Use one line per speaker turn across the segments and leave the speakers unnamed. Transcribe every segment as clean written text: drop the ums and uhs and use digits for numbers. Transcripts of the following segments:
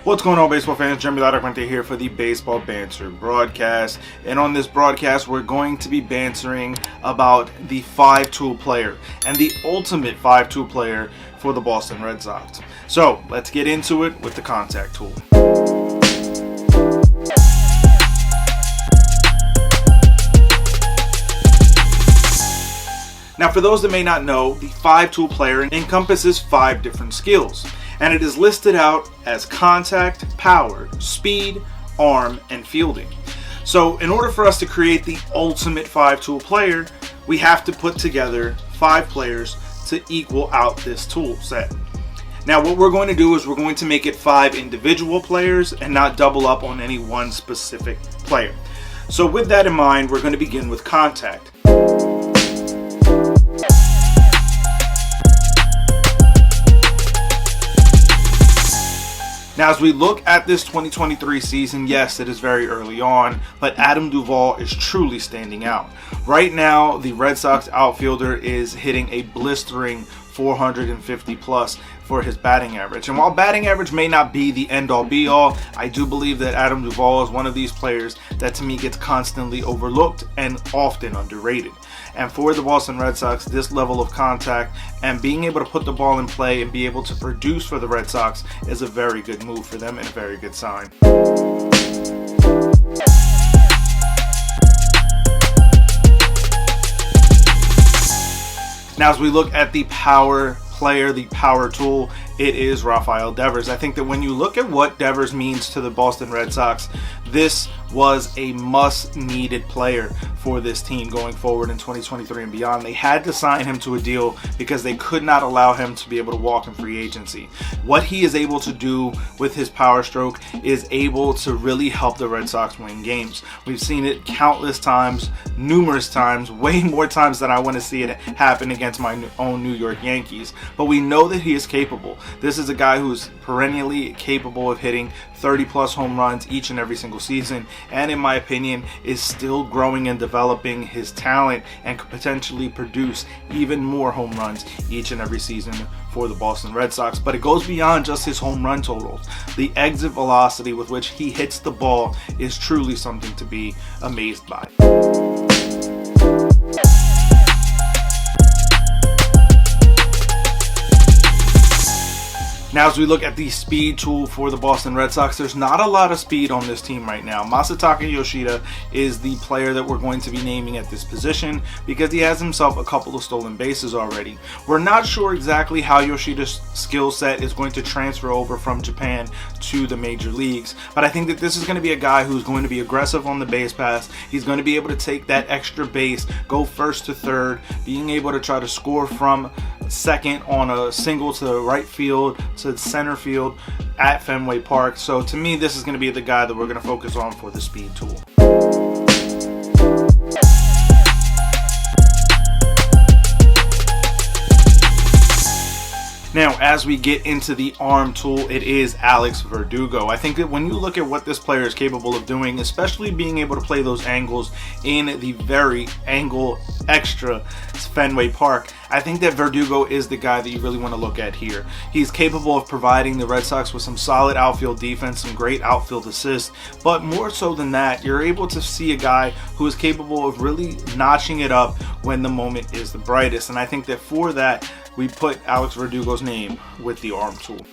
What's going on, baseball fans? Jeremy Laracuente here for the Baseball Banter Broadcast. And on this broadcast, we're going to be bantering about the 5-tool player and the ultimate 5-tool player for the Boston Red Sox. So let's get into it with the contact tool. Now, for those that may not know, the 5-tool player encompasses 5 different skills, and it is listed out as contact, power, speed, arm, and fielding. So in order for us to create the ultimate 5-tool player, we have to put together 5 players to equal out this tool set. Now what we're going to do is we're going to make it 5 individual players and not double up on any one specific player. So with that in mind, we're going to begin with contact. Now, as we look at this 2023 season, yes, it is very early on, but Adam Duvall is truly standing out. Right now, the Red Sox outfielder is hitting a blistering 450 plus for his batting average. And while batting average may not be the end-all be-all, I do believe that Adam Duvall is one of these players that to me gets constantly overlooked and often underrated. And for the Boston Red Sox, this level of contact and being able to put the ball in play and be able to produce for the Red Sox is a very good move for them and a very good sign. Now, as we look at the power player, the power tool, it is Rafael Devers. I think that when you look at what Devers means to the Boston Red Sox, this was a must-needed player for this team going forward in 2023 and beyond. They had to sign him to a deal because they could not allow him to be able to walk in free agency. What he is able to do with his power stroke is able to really help the Red Sox win games. We've seen it countless times, numerous times, way more times than I want to see it happen against my own New York Yankees. But we know that he is capable. This is a guy who's perennially capable of hitting 30-plus home runs each and every single season, and in my opinion is still growing and developing his talent and could potentially produce even more home runs each and every season for the Boston Red Sox. But it goes beyond just his home run totals. The exit velocity with which he hits the ball is truly something to be amazed by. Now, as we look at the speed tool for the Boston Red Sox, there's not a lot of speed on this team right now. Masataka Yoshida is the player that we're going to be naming at this position because he has himself a couple of stolen bases already. We're not sure exactly how Yoshida's skill set is going to transfer over from Japan to the major leagues, but I think that this is going to be a guy who's going to be aggressive on the base pass. He's going to be able to take that extra base, go first to third, being able to try to score from second on a single to right field to center field at Fenway Park. So to me, this is going to be the guy that we're going to focus on for the speed tool. Now, as we get into the arm tool, it is Alex Verdugo. I think that when you look at what this player is capable of doing, especially being able to play those angles in the very angle extra Fenway Park, I think that Verdugo is the guy that you really want to look at here. He's capable of providing the Red Sox with some solid outfield defense, some great outfield assists, but more so than that, you're able to see a guy who is capable of really notching it up when the moment is the brightest. And I think that for that, we put Alex Verdugo's name with the arm tool.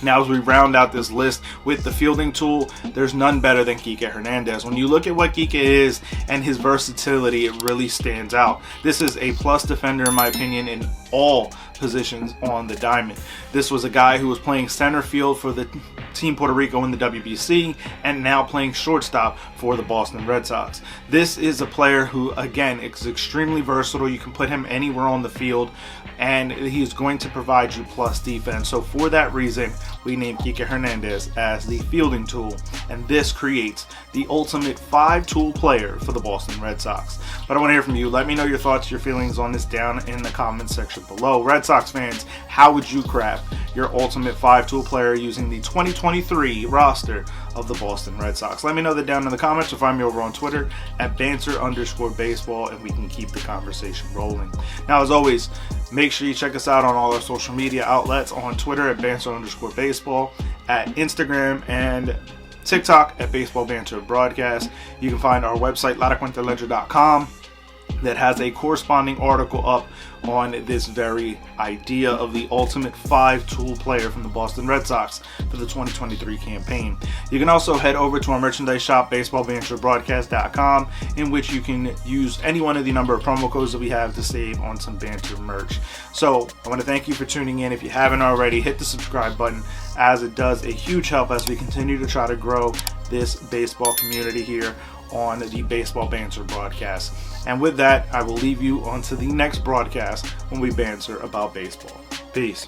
Now, as we round out this list with the fielding tool, there's none better than Kike Hernandez. When you look at what Kike is and his versatility, it really stands out. This is a plus defender, in my opinion, in all positions on the diamond. This was a guy who was playing center field for the Team Puerto Rico in the WBC and now playing shortstop for the Boston Red Sox. This is a player who, again, is extremely versatile. You can put him anywhere on the field and he's going to provide you plus defense. So for that reason, we named Kike Hernandez as the fielding tool, and this creates the ultimate 5-tool player for the Boston Red Sox. But I want to hear from you. Let me know your thoughts, your feelings on this down in the comments section below. Red Sox fans, how would you craft your ultimate 5-tool player using the 2023 roster of the Boston Red Sox. Let me know that down in the comments, or find me over on Twitter at banter_baseball, and we can keep the conversation rolling. Now, as always, make sure you check us out on all our social media outlets, on Twitter at banter_baseball, at Instagram and TikTok at Baseball Banter Broadcast. You can find our website, laracuenteledger.com, that has a corresponding article up on this very idea of the ultimate 5-tool player from the Boston Red Sox for the 2023 campaign. You can also head over to our merchandise shop, baseballbanterbroadcast.com, in which you can use any one of the number of promo codes that we have to save on some Banter merch. So I want to thank you for tuning in. If you haven't already, hit the subscribe button, as it does a huge help as we continue to try to grow this baseball community here on the Baseball Banter Broadcast. And with that, I will leave you on to the next broadcast when we banter about baseball. Peace.